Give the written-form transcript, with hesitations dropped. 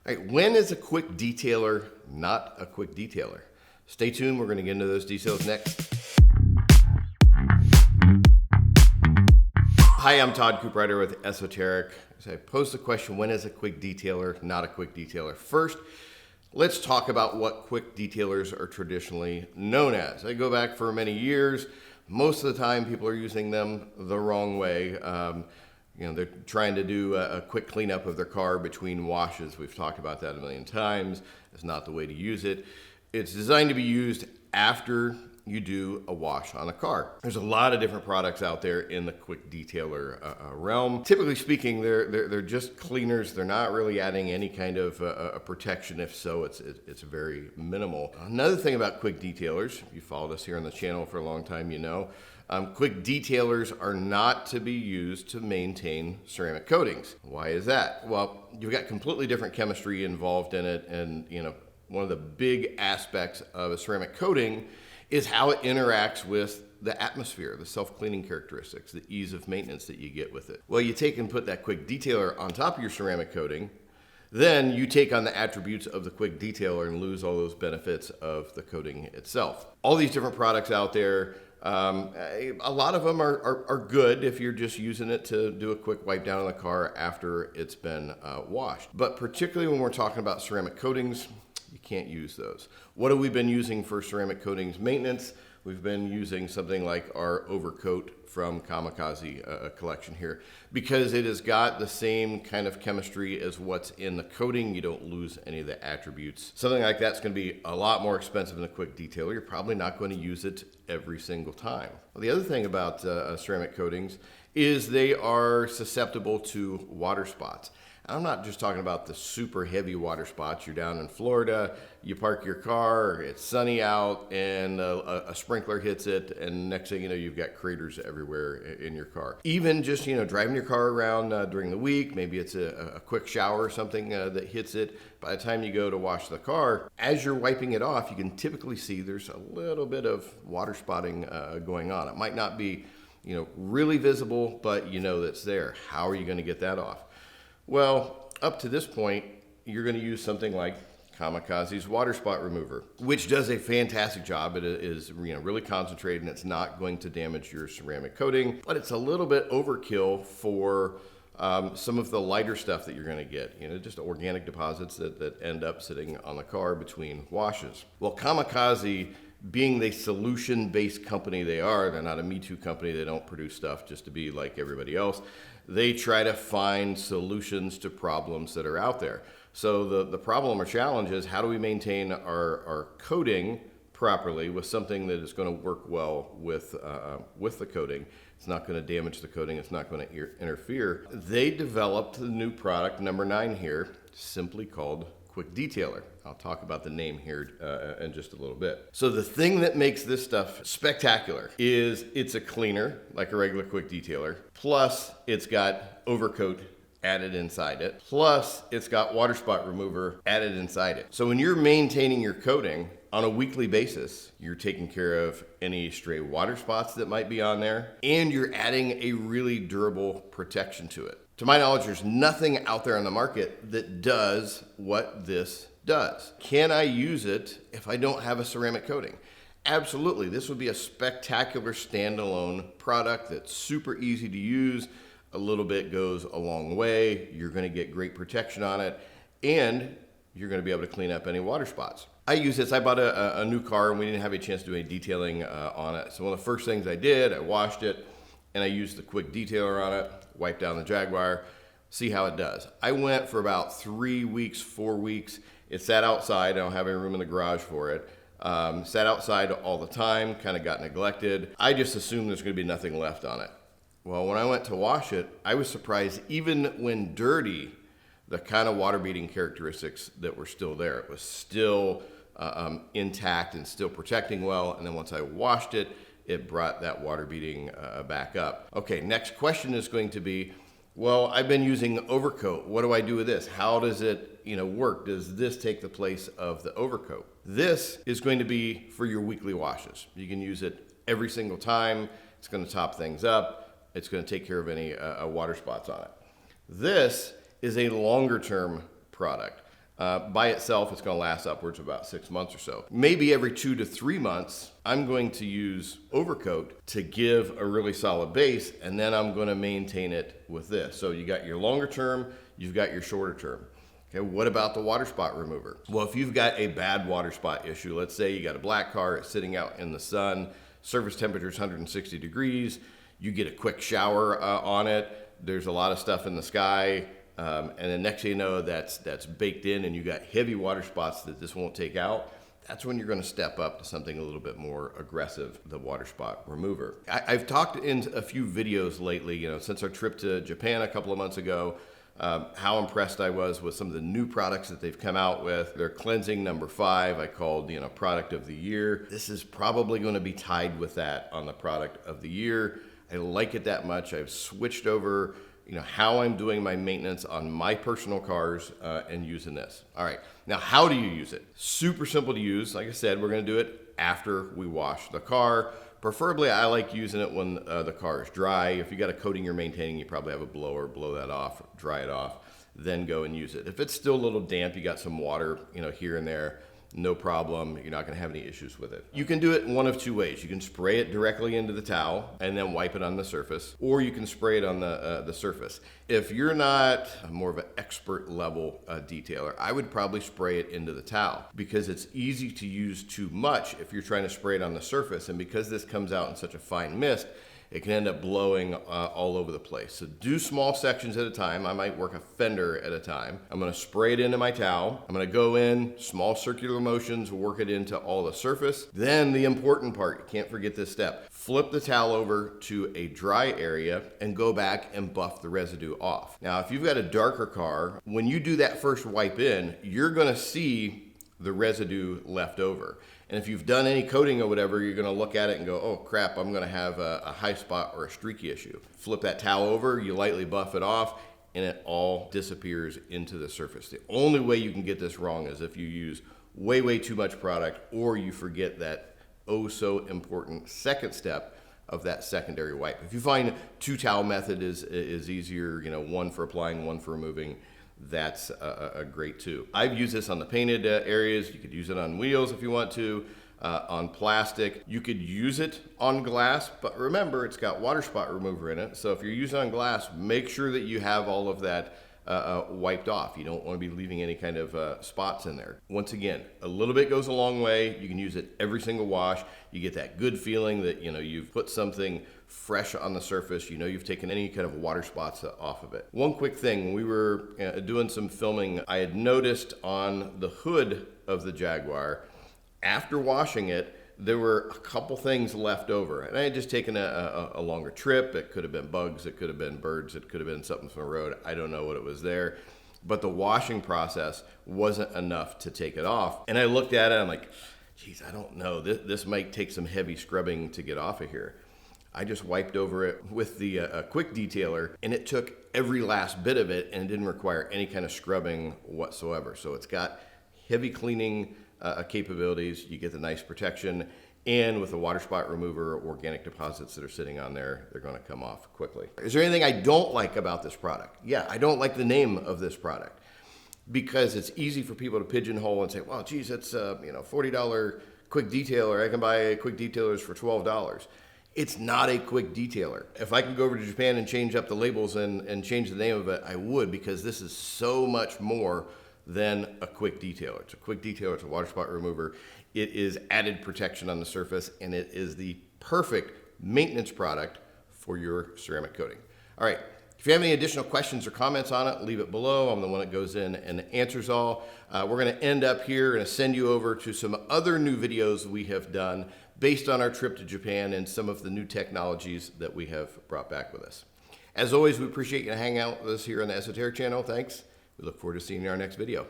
All right, when is a quick detailer not a quick detailer? Stay tuned, we're going to get into those details next. Hi, I'm Todd Cooprider with Esoteric. As I pose the question, when is a quick detailer not a quick detailer? First, let's talk about what quick detailers are traditionally known as. They go back for many years. Most of the time, people are using them the wrong way. They're trying to do a quick cleanup of their car between washes. We've talked about that a million times. It's not the way to use it. It's designed to be used after you do a wash on a car. There's a lot of different products out there in the quick detailer realm. Typically speaking, they're just cleaners. They're not really adding any kind of a protection. If so, it's very minimal. Another thing about quick detailers, if you followed us here on the channel for a long time, you know, quick detailers are not to be used to maintain ceramic coatings. Why is that? Well, you've got completely different chemistry involved in it, and one of the big aspects of a ceramic coating is how it interacts with the atmosphere, the self-cleaning characteristics, the ease of maintenance that you get with it. Well, you take and put that quick detailer on top of your ceramic coating, then you take on the attributes of the quick detailer and lose all those benefits of the coating itself. All these different products out there, a lot of them are good if you're just using it to do a quick wipe down on the car after it's been washed. But particularly when we're talking about ceramic coatings, you can't use those. What have we been using for ceramic coatings maintenance? We've been using something like our overcoat from KAMIKAZE-Collection here, because it has got the same kind of chemistry as what's in the coating. You don't lose any of the attributes. Something like that's going to be a lot more expensive than a quick detailer. You're probably not going to use it every single time. Well, the other thing about ceramic coatings is they are susceptible to water spots. I'm not just talking about the super heavy water spots. You're down in Florida, you park your car, it's sunny out, and a sprinkler hits it, and next thing you know, you've got craters everywhere in your car. Even just, driving your car around during the week, maybe it's a quick shower or something that hits it. By the time you go to wash the car, as you're wiping it off, you can typically see there's a little bit of water spotting going on. It might not be, really visible, but you know that's there. How are you going to get that off? Well, up to this point, you're going to use something like KAMIKAZE's water spot remover, which does a fantastic job. It is really concentrated, and it's not going to damage your ceramic coating, but it's a little bit overkill for some of the lighter stuff that you're going to get, just organic deposits that end up sitting on the car between washes. Well, KAMIKAZE, being the solution-based company they are, they're not a Me Too company. They don't produce stuff just to be like everybody else. They try to find solutions to problems that are out there. So the problem or challenge is, how do we maintain our coating properly with something that is going to work well with the coating? It's not going to damage the coating. It's not going to interfere. They developed the new product, number 9 here, simply called Quick Detailer. I'll talk about the name here in just a little bit. So the thing that makes this stuff spectacular is it's a cleaner, like a regular quick detailer, plus it's got overcoat added inside it, plus it's got water spot remover added inside it. So when you're maintaining your coating on a weekly basis, you're taking care of any stray water spots that might be on there, and you're adding a really durable protection to it. To my knowledge, there's nothing out there on the market that does what this does. Can I use it if I don't have a ceramic coating? Absolutely. This would be a spectacular standalone product that's super easy to use. A little bit goes a long way. You're going to get great protection on it, and you're going to be able to clean up any water spots. I use this. I bought a new car, and we didn't have a chance to do any detailing on it. So one of the first things I did, I washed it, and I used the quick detailer on it, wiped down the Jaguar, see how it does. I went for about 3 weeks, 4 weeks. It sat outside. I don't have any room in the garage for it. Sat outside all the time, kind of got neglected. I just assumed there's going to be nothing left on it. Well, when I went to wash it, I was surprised, even when dirty, the kind of water beading characteristics that were still there. It was still intact and still protecting well. And then once I washed it, it brought that water beading back up. Okay, next question is going to be, well, I've been using overcoat. What do I do with this? How does it work? Does this take the place of the overcoat? This is going to be for your weekly washes. You can use it every single time. It's going to top things up. It's going to take care of any water spots on it. This is a longer term product. By itself, it's going to last upwards of about 6 months or so. Maybe every 2 to 3 months, I'm going to use overcoat to give a really solid base, and then I'm going to maintain it with this. So you got your longer term, you've got your shorter term. Okay, what about the water spot remover? Well, if you've got a bad water spot issue, let's say you got a black car, it's sitting out in the sun, surface temperature is 160 degrees, you get a quick shower on it, there's a lot of stuff in the sky, and then next thing you know, that's baked in and you got heavy water spots that this won't take out. That's when you're going to step up to something a little bit more aggressive, the water spot remover. I've talked in a few videos lately, since our trip to Japan a couple of months ago, how impressed I was with some of the new products that they've come out with. Their cleansing number 5, I called, product of the year. This is probably going to be tied with that on the product of the year. I like it that much. I've switched over how I'm doing my maintenance on my personal cars and using this. All right, now how do you use it? Super simple to use. Like I said, we're gonna do it after we wash the car. Preferably, I like using it when the car is dry. If you got a coating you're maintaining, you probably have a blower, blow that off, dry it off, then go and use it. If it's still a little damp, you got some water, here and there, no problem. You're not going to have any issues with it. You can do it one of 2 ways. You can spray it directly into the towel and then wipe it on the surface, or you can spray it on the surface. If you're not more of an expert level detailer, I would probably spray it into the towel because it's easy to use too much if you're trying to spray it on the surface. And because this comes out in such a fine mist, it can end up blowing all over the place. So do small sections at a time. I might work a fender at a time. I'm gonna spray it into my towel. I'm gonna go in, small circular motions, work it into all the surface. Then the important part, you can't forget this step. Flip the towel over to a dry area and go back and buff the residue off. Now, if you've got a darker car, when you do that first wipe in, you're gonna see the residue left over. And if you've done any coating or whatever, you're gonna look at it and go, oh crap, I'm gonna have a high spot or a streaky issue. Flip that towel over, you lightly buff it off, and it all disappears into the surface. The only way you can get this wrong is if you use way too much product, or you forget that oh so important second step of that secondary wipe. If you find 2 towel method is easier, one for applying, one for removing, that's a great too. I've used this on the painted areas. You could use it on wheels if you want to, on plastic. You could use it on glass, but remember it's got water spot remover in it. So if you're using on glass, make sure that you have all of that wiped off. You don't want to be leaving any kind of spots in there. Once again, a little bit goes a long way. You can use it every single wash. You get that good feeling that you've put something fresh on the surface. You've taken any kind of water spots off of it. One quick thing, when we were doing some filming, I had noticed on the hood of the Jaguar, after washing it, there were a couple things left over. And I had just taken a longer trip. It could have been bugs, it could have been birds, it could have been something from the road. I don't know what it was there. But the washing process wasn't enough to take it off. And I looked at it, I'm like, geez, I don't know. This might take some heavy scrubbing to get off of here. I just wiped over it with the quick detailer, and it took every last bit of it, and it didn't require any kind of scrubbing whatsoever. So it's got heavy cleaning capabilities. You get the nice protection, and with the water spot remover, organic deposits that are sitting on there, they're going to come off quickly. Is there anything I don't like about this product? Yeah, I don't like the name of this product because it's easy for people to pigeonhole and say, well, geez, it's $40 quick detailer. I can buy quick detailers for $12. It's not a quick detailer. If I could go over to Japan and change up the labels and change the name of it, I would, because this is so much more than a quick detailer. It's a quick detailer, it's a water spot remover. It is added protection on the surface, and it is the perfect maintenance product for your ceramic coating. All right, if you have any additional questions or comments on it, leave it below. I'm the one that goes in and answers all. We're gonna end up here and send you over to some other new videos we have done based on our trip to Japan and some of the new technologies that we have brought back with us. As always, we appreciate you hanging out with us here on the Esoteric channel. Thanks. We look forward to seeing you in our next video.